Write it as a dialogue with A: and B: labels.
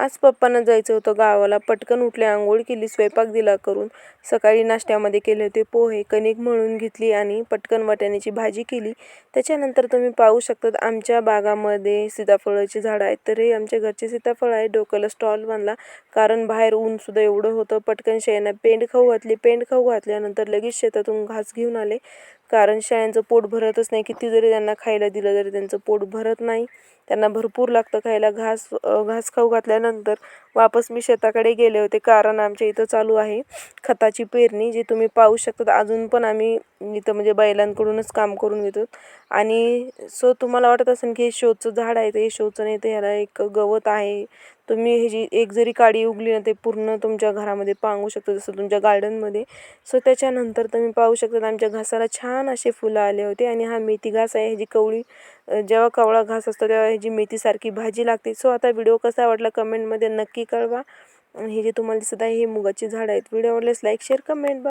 A: आज पप्पांना जायचं होतं गावाला. पटकन उठले, अंघोळ केली, स्वयंपाक दिला करून. सकाळी नाश्त्यामध्ये केले होते पोहे, कणिक मळून घेतली आणि पटकन वाटाण्याची भाजी केली. त्याच्यानंतर तुम्ही पाहू शकतात आमच्या बागामध्ये सीताफळाची झाडं आहेत. तर हे आमच्या घरचे सीताफळ आहे. डोक्याला स्टॉल बांधला कारण बाहेर ऊनसुद्धा एवढं होतं. पटकन शेळ्यांना पेंड खाऊ घातली. पेंड खाऊ घातल्यानंतर लगेच शेतातून घास घेऊन आले, कारण शेळ्यांचं पोट भरतच नाही. किती जरी त्यांना खायला दिलं तरी त्यांचं पोट भरत नाही. त्यांना भरपूर लागतं खायला घास. घास खाऊ घातल्यानंतर वापस मी शेताकडे गेले होते, कारण आमच्या इथं चालू आहे खताची पेरणी, जी तुम्ही पाहू शकता. अजून पण आम्ही इथं म्हणजे बैलांकडूनच काम करून घेतो. आणि तुम्हाला वाटत असेल की हे शोचं झाड आहे, तर हे शोचं नाही, तर ह्याला एक गवत आहे. तुम्ही ही जी एक जरी काडी उगली ना, ते पूर्ण तुमच्या घरामध्ये पांगू शकता, जसं तुमच्या गार्डनमध्ये. त्याच्यानंतर तुम्ही पाहू शकता आमच्या घासाला छान असे फुलं आले होते. आणि हा मेथी घास आहे, ह्याची कवळी जेव्हा कवळा घास असतो तेव्हा ह्याची मेथीसारखी भाजी लागते. आता व्हिडिओ कसा वाटला कमेंटमध्ये नक्की कळवा. आणि हे जे तुम्हाला दिसत आहे हे मुगाची झाड आहेत. व्हिडिओ आवडल्यास लाईक शेअर कमेंट.